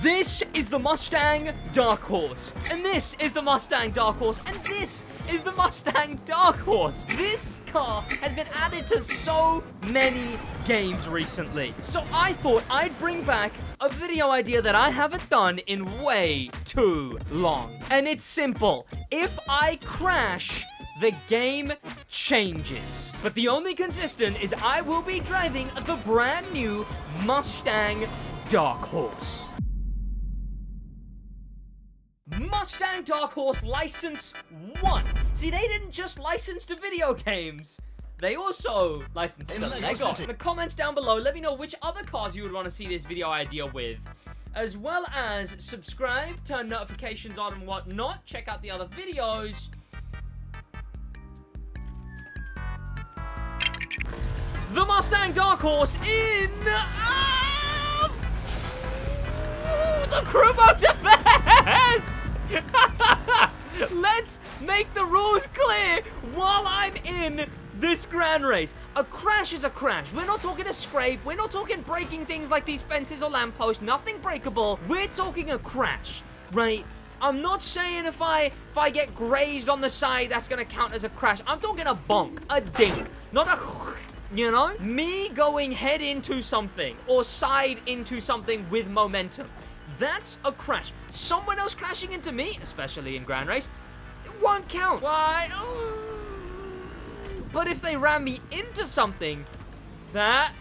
This is the Mustang Darkhorse, and this is the Mustang Darkhorse, and this is the Mustang Darkhorse. This car has been added to so many games recently, so I thought I'd bring back a video idea that I haven't done in way too long. And it's simple. If I crash, the game changes. But the only consistent is I will be driving the brand new Mustang Darkhorse. Mustang Darkhorse License 1. See, they didn't just license to video games. They also licensed to Lego. In the comments down below, let me know which other cars you would want to see this video idea with. As well as subscribe, turn notifications on and whatnot. Check out the other videos. The Mustang Darkhorse in the Crew Motorfest! Let's make the rules clear while I'm in this grand race. A crash is a crash. We're not talking a scrape. We're not talking breaking things like these fences or lampposts. Nothing breakable. We're talking a crash, right? I'm not saying if I get grazed on the side, that's gonna count as a crash. I'm talking a bonk, a dink, not a... You know? Me going head into something or side into something with momentum. That's a crash. Someone else crashing into me, especially in Grand Race, it won't count. Why? But if they ram me into something, that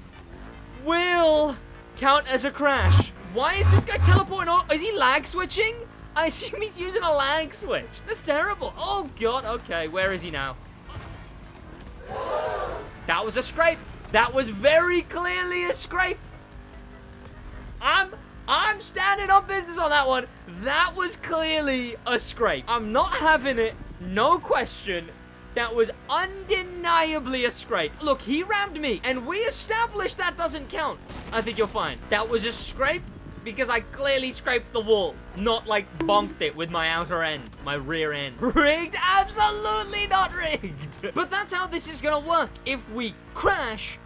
will count as a crash. Why is this guy teleporting on? Is he lag switching? I assume he's using a lag switch. That's terrible. Oh, God. Okay, where is he now? That was a scrape. That was very clearly a scrape. I'm standing on business on that one. That was clearly a scrape. I'm not having it. No question. That was undeniably a scrape. Look, he rammed me, and we established that doesn't count. I think you're fine. That was a scrape because I clearly scraped the wall, not like bonked it with my outer end, my rear end. Rigged? Absolutely not rigged. But that's how this is gonna work. If we crash,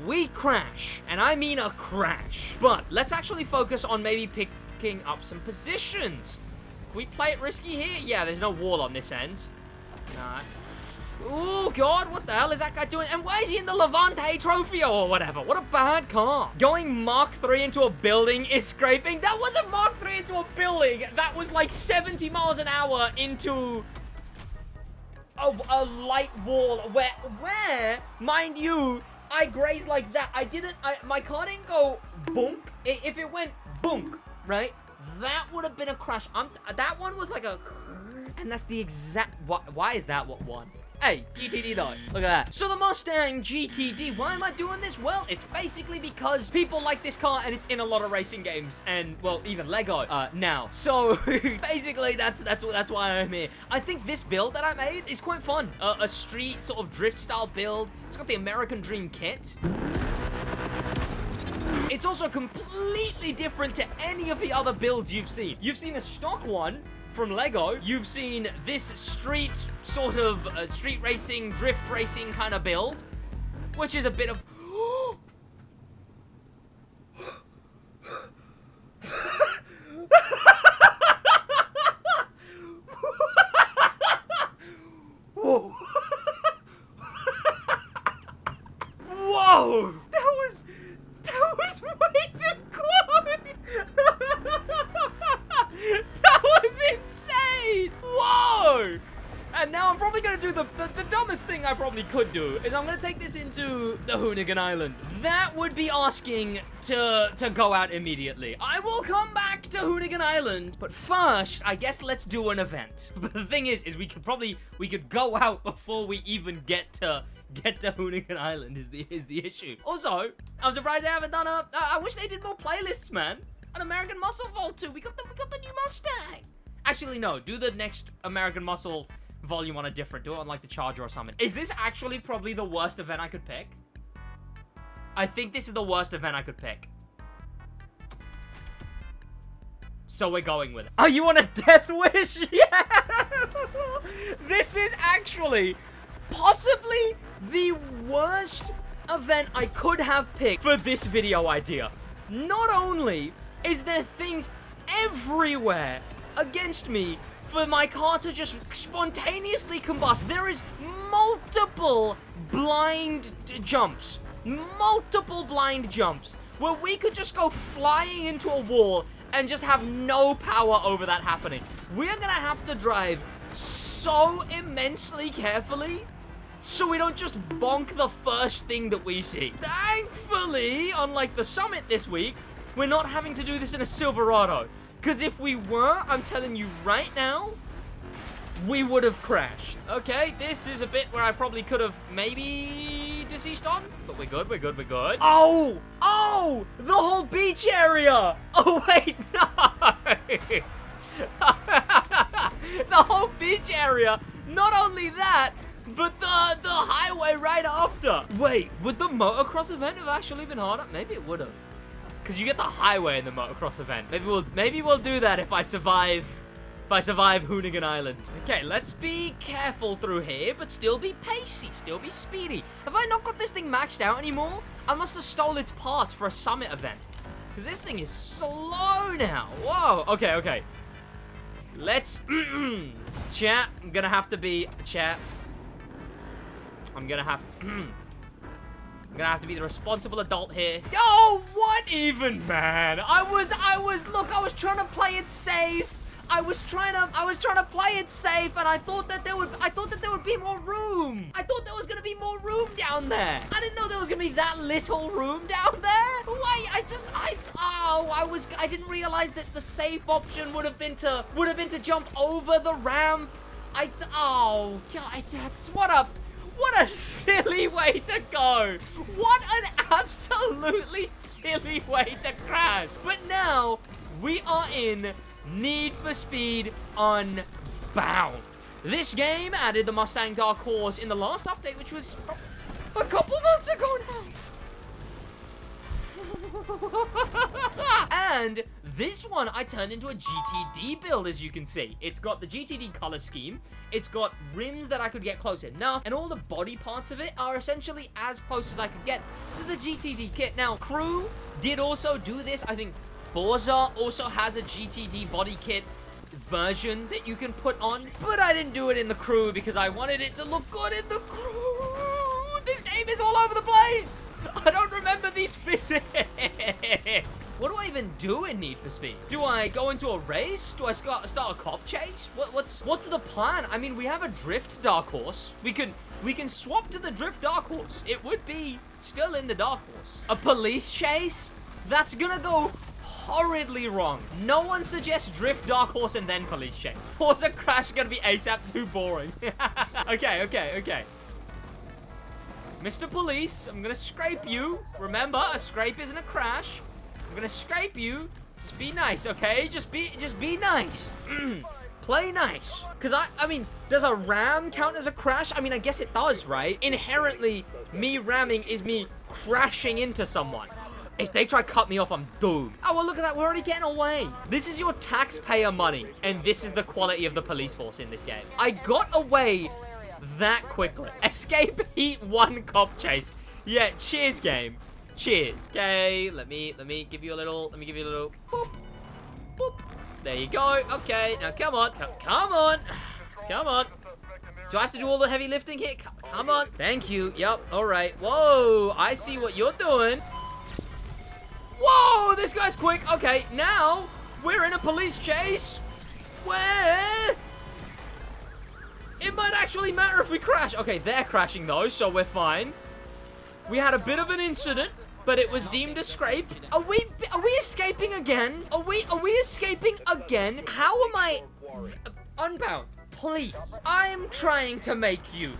we crash. And I mean a crash. But let's actually focus on maybe picking up some positions. Can we play it risky here? Yeah, there's no wall on this end. Nah. Oh, God, what the hell is that guy doing? And why is he in the Levante Trophy or whatever? What a bad car. Going Mark 3 into a building is scraping. That wasn't Mark 3 into a building. That was like 70 miles an hour into a light wall where, mind you, I grazed like that. My car didn't go boonk. If it went boonk, right? That would have been a crash. That one was like a... And that's the exact... Why is that what won? Hey, GTD though. Look at that. So the Mustang GTD, why am I doing this? Well, it's basically because people like this car and it's in a lot of racing games and, well, even Lego now. So basically that's why I'm here. I think this build that I made is quite fun. A street sort of drift style build. It's got the American Dream kit. It's also completely different to any of the other builds you've seen. You've seen a stock one from Lego. You've seen this street sort of street racing, drift racing kind of build, which is a bit of... Whoa. Whoa! That was way too close! That was insane! Whoa! And now I'm probably gonna do the dumbest thing I probably could do, is I'm gonna take this into the Hoonigan Island. That would be asking to go out immediately. I will come back to Hoonigan Island, but first, I guess let's do an event. But the thing is we could go out before we even get to Hoonigan Island is the issue. Also, I'm surprised they haven't done I wish they did more playlists, man. An American Muscle Vault 2. We got the new Mustang. Actually, no. Do the next American Muscle volume on a different. Do it on like the Charger or something. Is this actually probably the worst event I could pick? I think this is the worst event I could pick. So we're going with it. Are you on a death wish? Yeah. This is actually possibly the worst event I could have picked for this video idea. Not only is there things everywhere against me for my car to just spontaneously combust. There is multiple blind jumps where we could just go flying into a wall and just have no power over that happening. We're gonna have to drive so immensely carefully so we don't just bonk the first thing that we see. Thankfully, unlike the summit this week, we're not having to do this in a Silverado. Because if we were, I'm telling you right now, we would have crashed. Okay, this is a bit where I probably could have maybe deceased on, but we're good, we're good, we're good. Oh, the whole beach area. Oh, wait, no. The whole beach area. Not only that, but the highway right after. Wait, would the motocross event have actually been harder? Maybe it would have. Because you get the highway in the motocross event. Maybe we'll do that if I survive Hoonigan Island. Okay, let's be careful through here, but still be pacey, still be speedy. Have I not got this thing maxed out anymore? I must have stole its parts for a summit event. Because this thing is slow now. Whoa, okay. Let's, chat, I'm gonna have to be the responsible adult here. Oh, what even, man? I was trying to play it safe. I was trying to play it safe, and I thought that there would be more room. I thought there was gonna be more room down there. I didn't know there was gonna be that little room down there. Why? I didn't realize that the safe option would have been to jump over the ramp. What a silly way to go. What an absolutely silly way to crash. But now we are in Need for Speed Unbound. This game added the Mustang Darkhorse in the last update, which was a couple months ago now. And this one I turned into a GTD build, as you can see. It's got the GTD color scheme. It's got rims that I could get close enough, and all the body parts of it are essentially as close as I could get to the GTD kit. Now, Crew did also do this. I think Forza also has a GTD body kit version that you can put on, but I didn't do it in the Crew because I wanted it to look good in the Crew. This game is all over the place. I don't remember these physics. What do I even do in Need for Speed? Do I go into a race? Do I start a cop chase? What's the plan? I mean, we have a drift Darkhorse. We can swap to the drift Darkhorse. It would be still in the Darkhorse. A police chase? That's gonna go horridly wrong. No one suggests drift Darkhorse and then police chase. Forza crash is gonna be ASAP, too boring. Okay. Mr. Police, I'm gonna scrape you. Remember, a scrape isn't a crash. I'm gonna scrape you. Just be nice, okay? Just be nice. Play nice. Because I mean, does a ram count as a crash? I mean, I guess it does, right? Inherently, me ramming is me crashing into someone. If they try to cut me off, I'm doomed. Oh, well, look at that. We're already getting away. This is your taxpayer money, and this is the quality of the police force in this game. I got away that quickly. Escape Heat 1 cop chase. Yeah, cheers, game. Cheers. Okay, let me give you a little, boop, boop. There you go. Okay, now come on. Come on. Do I have to do all the heavy lifting here? Come on. Thank you. Yep, all right. Whoa, I see what you're doing. Whoa, this guy's quick. Okay, now we're in a police chase where it might actually matter if we crash. Okay, they're crashing though, so we're fine. We had a bit of an incident, but it was deemed a scrape. Are we escaping again? Are we escaping again? How am I Unbound? Please. I'm trying to make you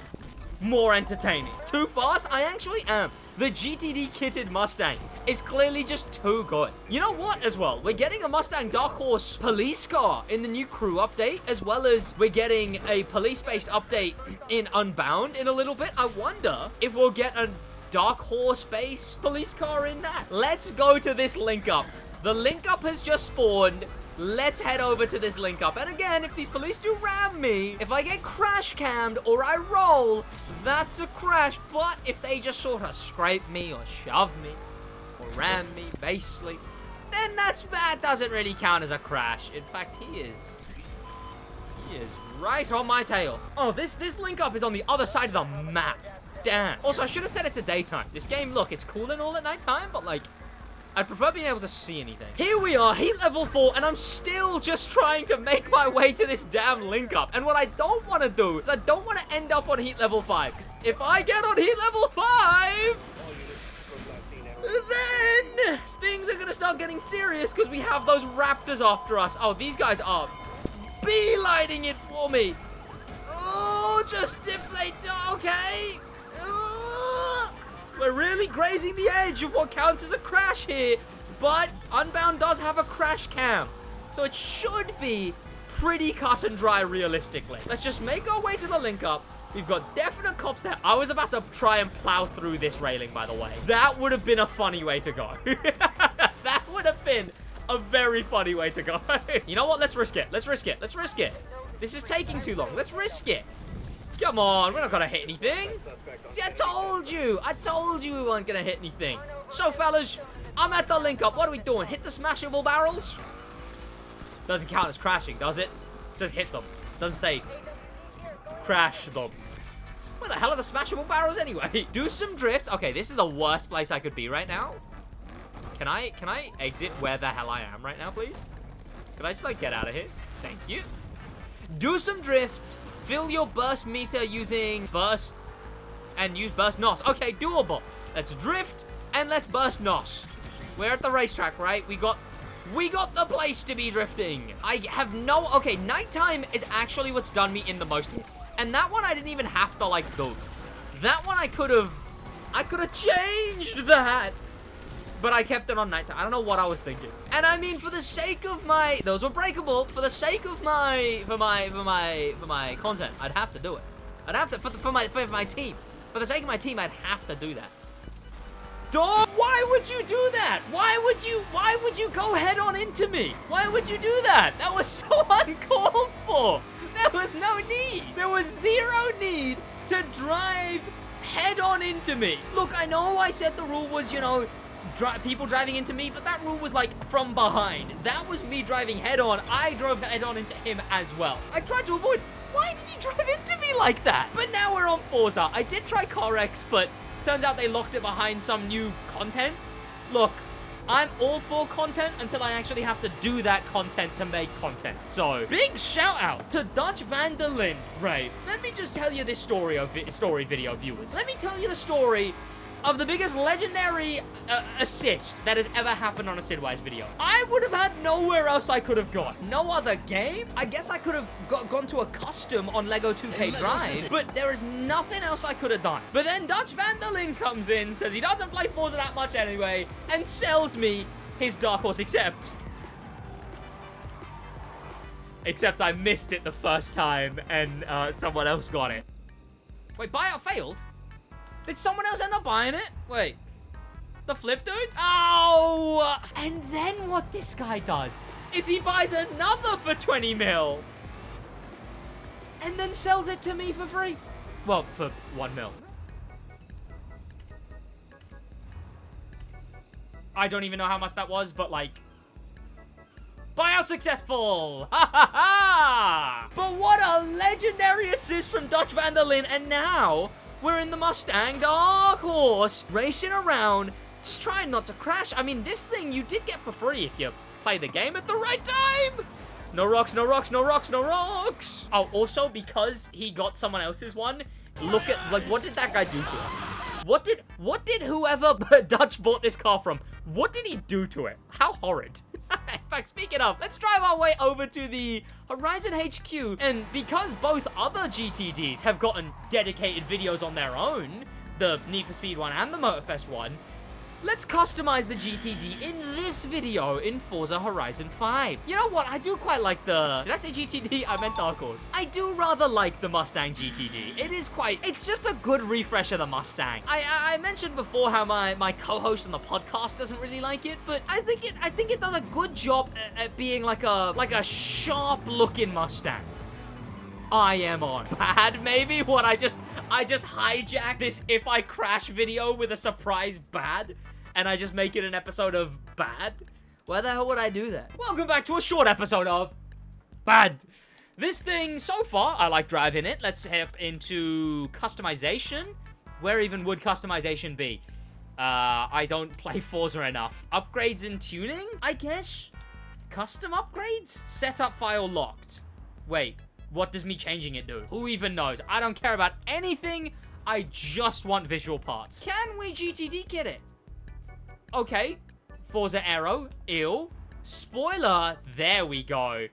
more entertaining. Too fast? I actually am. The GTD kitted Mustang is clearly just too good. You know what as well? We're getting a Mustang Darkhorse police car in the new Crew update, as well as we're getting a police-based update in Unbound in a little bit. I wonder if we'll get a Darkhorse-based police car in that. Let's go to this link up. The link up has just spawned. Let's head over to this link up. And again, if these police do ram me, if I get crash cammed or I roll, that's a crash. But if they just sort of scrape me or shove me or ram me, basically, then that doesn't really count as a crash. In fact, he is right on my tail. Oh, this link up is on the other side of the map. Damn. Also, I should have set it to daytime. This game, look, it's cool and all at nighttime, but like, I'd prefer being able to see anything. Here we are, heat level 4, and I'm still just trying to make my way to this damn link up. And what I don't want to do is I don't want to end up on heat level 5. If I get on heat level 5, then things are going to start getting serious because we have those raptors after us. Oh, these guys are beelining it for me. Oh, just deflate. Okay. We're really grazing the edge of what counts as a crash here, but Unbound does have a crash cam, so it should be pretty cut and dry realistically. Let's just make our way to the link up. We've got definite cops there. I was about to try and plow through this railing, by the way. That would have been a funny way to go. That would have been a very funny way to go. You know what? Let's risk it. Let's risk it. Let's risk it. This is taking too long. Let's risk it. Come on, we're not gonna hit anything. See, I told you we weren't gonna hit anything. So, fellas, I'm at the link up. What are we doing? Hit the smashable barrels? Doesn't count as crashing, does it? It says hit them. Doesn't say crash them. Where the hell are the smashable barrels anyway? Do some drifts. Okay, this is the worst place I could be right now. Can I exit where the hell I am right now, please? Can I just, like, get out of here? Thank you. Do some drifts. Fill your burst meter using burst and use burst NOS. Okay, doable. Let's drift and let's burst NOS. We're at the racetrack, right? We got the place to be drifting. I have no... Okay, nighttime is actually what's done me in the most. And that one I didn't even have to, like, do. That one I could have changed that. But I kept it on nighttime. I don't know what I was thinking. And I mean, for the sake of my... Those were breakable. For the sake of my content, I'd have to do it. I'd have to... For my team. For the sake of my team, I'd have to do that. Dog, why would you do that? Why would you go head on into me? Why would you do that? That was so uncalled for. There was no need. There was zero need to drive head on into me. Look, I know I said the rule was, you know... people driving into me, but that rule was like from behind. That was me driving head on. I drove head on into him as well. I tried to avoid. Why did he drive into me like that? But now we're on Forza. I did try CarX, but turns out they locked it behind some new content. Look, I'm all for content until I actually have to do that content to make content. So, big shout out to Dutch van der Linde. Right, let me just tell you this story video, viewers. Let me tell you the story of the biggest legendary assist that has ever happened on a SidWaj video. I would have had nowhere else I could have gone. No other game? I guess I could have gone to a custom on Lego 2K Drive, but there is nothing else I could have done. But then Dutch van der Linde comes in, says he doesn't play Forza that much anyway, and sells me his Darkhorse, except I missed it the first time, and someone else got it. Wait, buyout failed? Did someone else end up buying it? Wait. The flip dude? Oh! And then what this guy does is he buys another for 20 mil. And then sells it to me for free. Well, for 1 mil. I don't even know how much that was, but like... Buyout successful! Ha ha ha! But what a legendary assist from Dutch van der Linde, and now... We're in the Mustang Darkhorse, racing around, just trying not to crash. I mean, this thing you did get for free if you play the game at the right time. No rocks, no rocks, no rocks, no rocks. Oh, also, because he got someone else's one, look at, like, what did that guy do to it? What did whoever Dutch bought this car from, what did he do to it? How horrid. In fact, speaking of, let's drive our way over to the Horizon HQ. And because both other GTDs have gotten dedicated videos on their own, the Need for Speed one and the Motorfest one, let's customize the GTD in this video in Forza Horizon 5. You know what? I do quite like the... Did I say GTD? I meant Darkhorse. I do rather like the Mustang GTD. It is quite... It's just a good refresh of the Mustang. I mentioned before how my co-host on the podcast doesn't really like it, but I think it does a good job at being like a sharp-looking Mustang. I am on bad, maybe? What, I just hijack this if I crash video with a surprise bad? And I just make it an episode of bad? Why the hell would I do that? Welcome back to a short episode of Bad. This thing, so far, I like driving it. Let's hop into customization. Where even would customization be? I don't play Forza enough. Upgrades and tuning, I guess? Custom upgrades? Setup file locked. Wait, what does me changing it do? Who even knows? I don't care about anything. I just want visual parts. Can we GTD kit it? Okay. Forza Aero. Ew. Spoiler. There we go.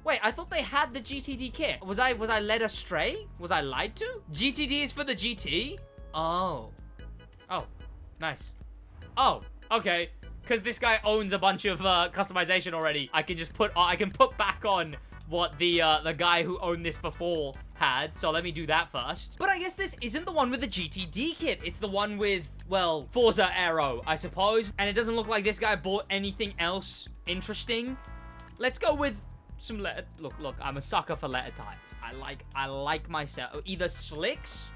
Wait, I thought they had the GTD kit. Was I led astray? Was I lied to? GTD is for the GT? Oh. Oh. Nice. Oh. Okay. Because this guy owns a bunch of customization already. I can just put back on what the guy who owned this before had. So let me do that first. But I guess this isn't the one with the GTD kit. It's the one with, well, Forza Aero, I suppose. And it doesn't look like this guy bought anything else interesting. Let's go with some letter. Look, I'm a sucker for letter tires. I like myself either slicks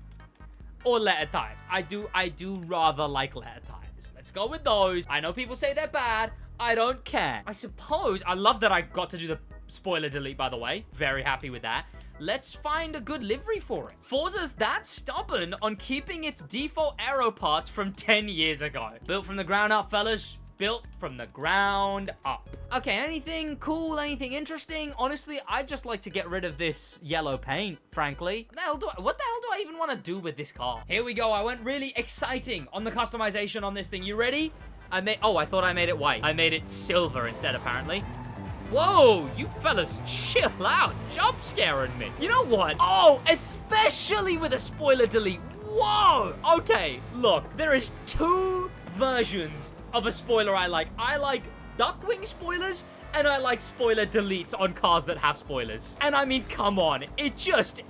or letter tires. I do rather like letter tires. Let's go with those. I know people say they're bad. I don't care. I suppose I love that I got to do the spoiler delete, by the way. Very happy with that. Let's find a good livery for it. Forza's that stubborn on keeping its default aero parts from 10 years ago. Built from the ground up, fellas. Built from the ground up. Okay, anything cool, anything interesting? Honestly, I'd just like to get rid of this yellow paint, frankly. What the hell do I even want to do with this car? Here we go. I went really exciting on the customization on this thing. You ready? Oh, I thought I made it white. I made it silver instead, apparently. Whoa, you fellas chill out. Jump scaring me. You know what? Oh, especially with a spoiler delete. Whoa. Okay, look, there is two versions of a spoiler I like. I like duckwing spoilers, and I like spoiler deletes on cars that have spoilers. And I mean, come on, it just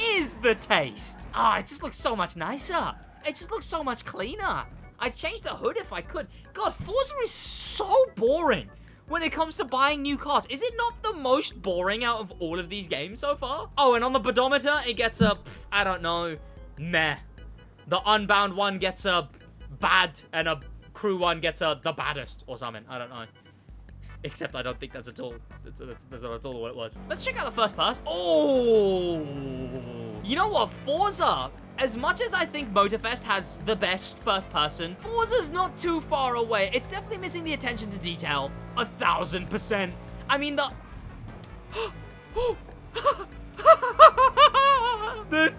is the taste. Ah, it just looks so much nicer. It just looks so much cleaner. I'd change the hood if I could. God, Forza is so boring when it comes to buying new cars. Is it not the most boring out of all of these games so far? Oh, and on the pedometer, it gets a, I don't know, meh. The Unbound one gets a bad, and a crew one gets a the baddest or something. I don't know. Except I don't think that's at all. That's not at all what it was. Let's check out the first person. Oh! You know what? Forza, as much as I think Motorfest has the best first person, Forza's not too far away. It's definitely missing the attention to detail. 1000%. I mean, the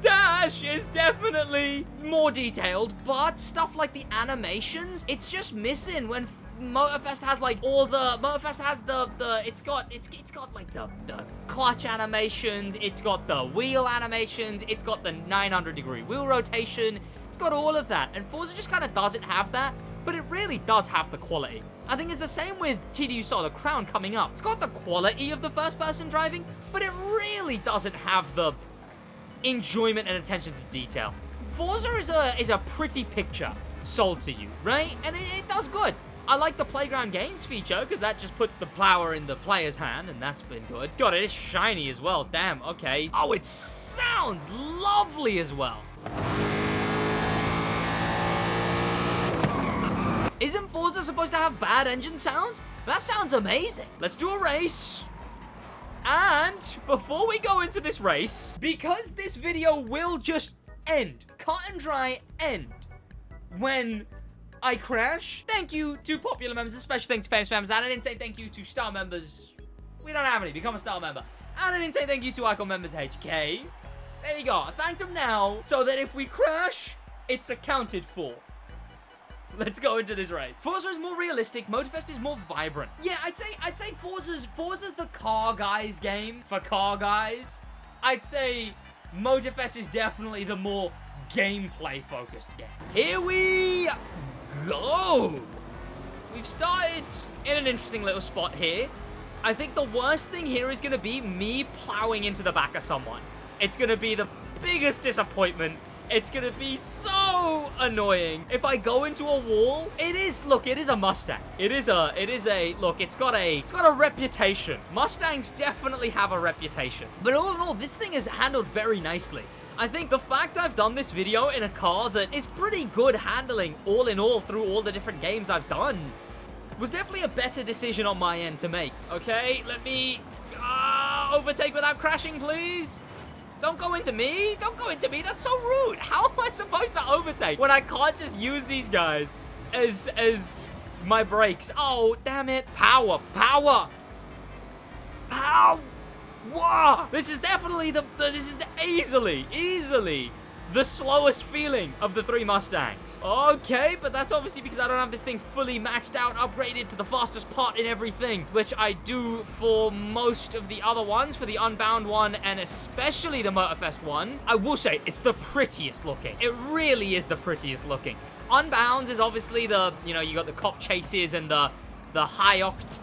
dash is definitely more detailed, but stuff like the animations, it's just missing when Motorfest has like all the it's got like the clutch animations, it's got the wheel animations, it's got the 900-degree wheel rotation, it's got all of that, and Forza just kind of doesn't have that, but it really does have the quality. I think it's the same with TDU Solar Crown coming up. It's got the quality of the first-person driving, but it really doesn't have the enjoyment and attention to detail. Forza is a pretty picture sold to you, right? And it does good. I like the playground games feature, because that just puts the power in the player's hand, and that's been good. God, it is shiny as well. Damn, okay. Oh, it sounds lovely as well. Isn't Forza supposed to have bad engine sounds? That sounds amazing. Let's do a race. And before we go into this race, because this video will just end, cut and dry end, when I crash, thank you to popular members, especially thanks to famous members, and I didn't say thank you to star members. We don't have any. Become a star member. And I didn't say thank you to Icon members HK. There you go. I thanked them now, so that if we crash, it's accounted for. Let's go into this race. Forza is more realistic. Motorfest is more vibrant. Yeah, I'd say Forza's the car guys game for car guys. I'd say Motorfest is definitely the more gameplay focused game. Here we go. We've started in an interesting little spot here. I think the worst thing here is going to be me plowing into the back of someone. It's going to be the biggest disappointment. It's going to be so annoying. If I go into a wall, it is a Mustang. It's got a reputation. Mustangs definitely have a reputation. But all in all, this thing is handled very nicely. I think the fact I've done this video in a car that is pretty good handling all in all through all the different games I've done was definitely a better decision on my end to make. Okay, let me overtake without crashing, please. Don't go into me. Don't go into me. That's so rude. How am I supposed to overtake when I can't just use these guys as my brakes? Oh, damn it. Power. Power. Power. This is definitely this is easily the slowest feeling of the 3 Mustangs. Okay, but that's obviously because I don't have this thing fully maxed out, upgraded to the fastest part in everything, which I do for most of the other ones, for the Unbound one, and especially the Motorfest one. I will say, it's the prettiest looking. It really is the prettiest looking. Unbound is obviously the, you know, you got the cop chases and the high octane